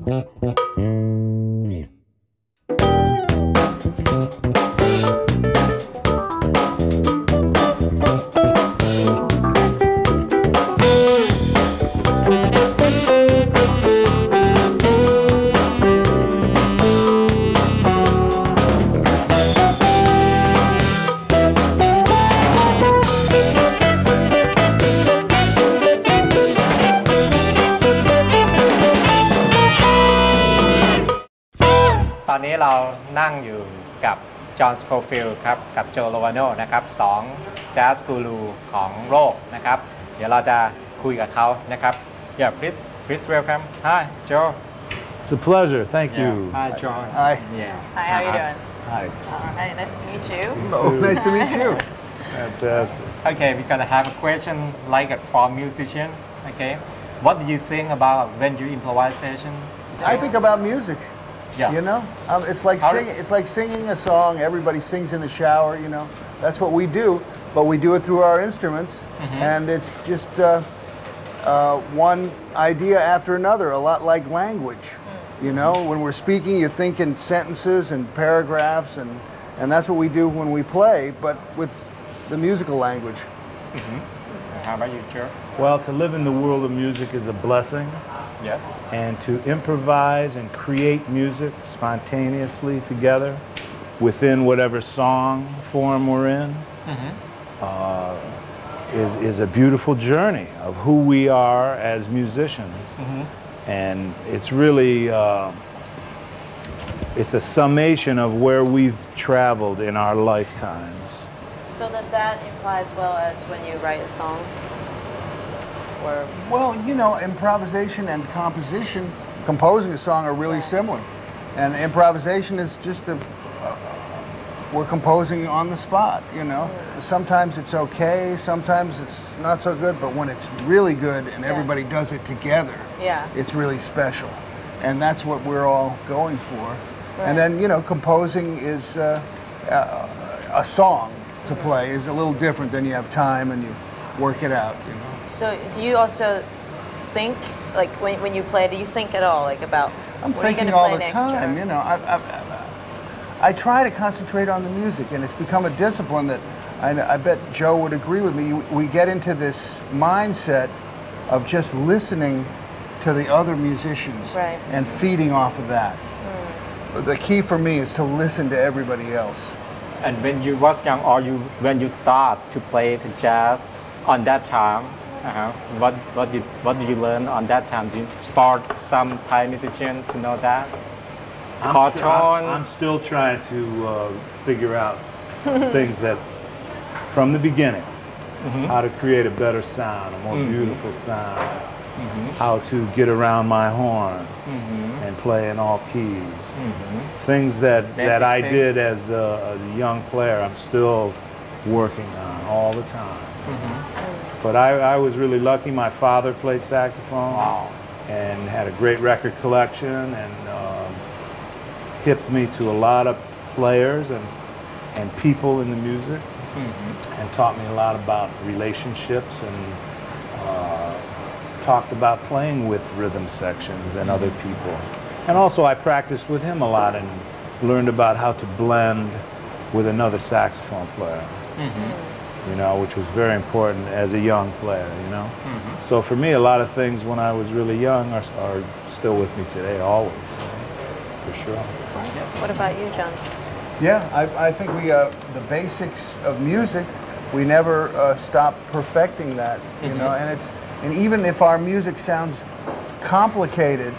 ตอนนี้เรานั่งอยู่กับจอห์น สโคฟิลด์ครับกับโจ โลวาโนนะครับ2แจ๊สกูรูของโลกนะครับเดี๋ยวเราจะคุยกับเขานะครับ Yeah, please welcome. Hi, Joe. It's a pleasure. Thank you. Hi, John. Hi. Yeah. Hi, how are you doing? Hi. All right, nice to meet you. Oh, nice to meet you. Fantastic. Okay, we're gonna have a question like for musician. Okay, what do you think about when you improvisation? I think about music. Yeah. You know, it's like singing. It's like singing a song. Everybody sings in the shower. You know, that's what we do. But we do it through our instruments, and it's just one idea after another. A lot like language. You know, when we're speaking, you think in sentences and paragraphs, and that's what we do when we play, but with the musical language. How about you, Joe? Well, to live in the world of music is a blessing, Yes. and to improvise and create music spontaneously together within whatever song form we're in is a beautiful journey of who we are as musicians. And it's really, it's a summation of where we've traveled in our lifetimes. So does that imply as well as when you write a song? Or Well, you know, improvisation and composing a song are really similar, and improvisation is just we're composing on the spot. You know, sometimes it's okay, sometimes it's not so good, but when it's really good and everybody does it together, it's really special, and that's what we're all going for. And then, you know, composing is a song to play is a little different. Then you have time and you work it out. You know. so do you also think, like when you play, do you think at all like about I'm what are you thinking going to all play the next? time. You know, I try to concentrate on the music, and it's become a discipline that I bet Joe would agree with me. We get into this mindset of just listening to the other musicians and feeding off of that. The key for me is to listen to everybody else. And when you was young, or when you start to play the jazz on that time, what did you learn on that time? Did you start some Thai musician to know that? I'm still trying to figure out things that, from the beginning, how to create a better sound, a more beautiful sound, how to get around my horn and play in all keys. Things that I did as a young player, I'm still working on all the time. But I was really lucky. My father played saxophone and had a great record collection, and hipped me to a lot of players and people in the music, and taught me a lot about relationships, and talked about playing with rhythm sections and other people. And also I practiced with him a lot and learned about how to blend with another saxophone player, you know, which was very important as a young player, you know. So for me, a lot of things when I was really young are still with me today, always, for sure. What about you, John? Yeah, I think the basics of music, we never stop perfecting that, you know, and even if our music sounds complicated,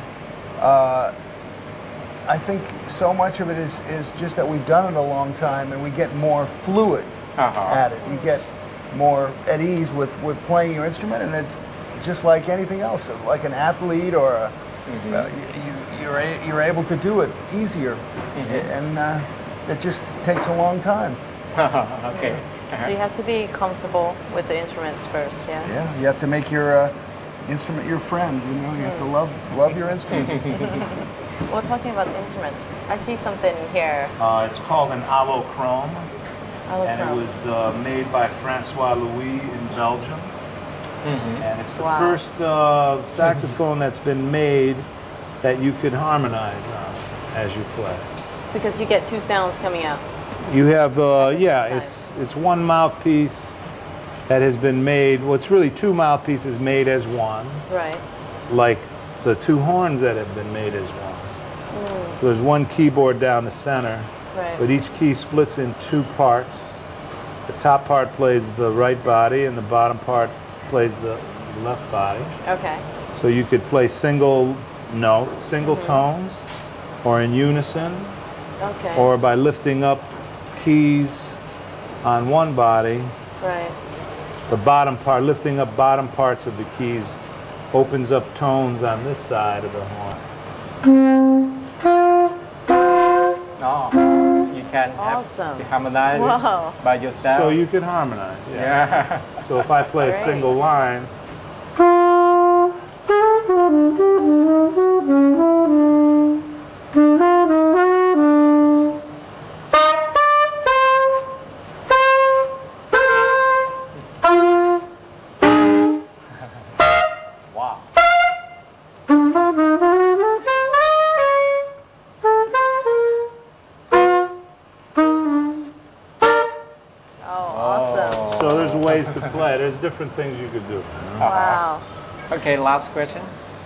I think so much of it is just that we've done it a long time, and we get more fluid at it. You get more at ease with playing your instrument, and it just like anything else, like an athlete or you're able to do it easier, and it just takes a long time. Okay. So you have to be comfortable with the instruments first, yeah? Yeah, you have to make your instrument your friend, you know, you have to love your instrument. Well, talking about the instrument, I see something here. It's called an allochrome, and it was made by Francois Louis in Belgium. And it's the first saxophone that's been made that you could harmonize on as you play. Because you get two sounds coming out. You have, yeah, time. it's one mouthpiece that has been made. Well, it's really two mouthpieces made as one, Right. like the two horns that have been made as one. So there's one keyboard down the center, Right. but each key splits in two parts. The top part plays the right body, and the bottom part plays the left body. Okay. So you could play single note, single tones, or in unison, Okay. or by lifting up keys on one body, Right. the bottom part, lifting up bottom parts of the keys opens up tones on this side of the horn. Oh, you can have Awesome. to harmonize Wow. by yourself. So you can harmonize. Yeah. Yeah. So if I play a Great. single line, Wow. Oh, awesome. so there's ways to play. There's different things you could do. Wow. Okay, last question.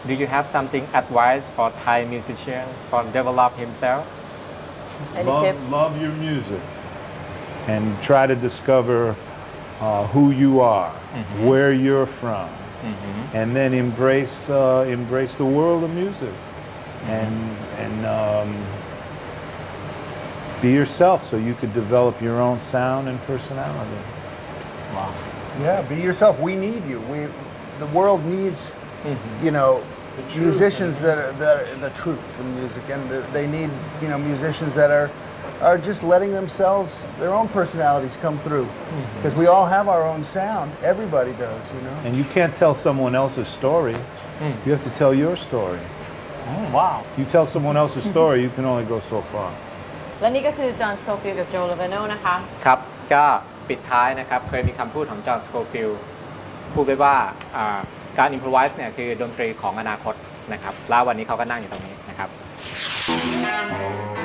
Do you have something advice for Thai musician for develop himself? Any tips? Love your music and try to discover who you are, where you're from, and then embrace the world of music and be yourself so you could develop your own sound and personality. Wow. Yeah, be yourself. We need you. The world needs, you know, musicians that are the truth in music, and they need, you know, musicians that are just letting themselves, their own personalities come through, because we all have our own sound. Everybody does, you know. And you can't tell someone else's story. You have to tell your story. Wow. You tell someone else's story, you can only go so far. และนี่ก็คือจอห์น สโคฟิลด์กับโจ ลาเวโนนะคะ ครับก็ปิดท้ายนะครับเคยมีคำพูดของจอห์น สโคฟิลด์พูดไว้ว่าการ improvise เนี่ยคือดนตรีของอนาคตนะครับแล้ววันนี้เขาก็นั่งอยู่ตรงนี้นะครับ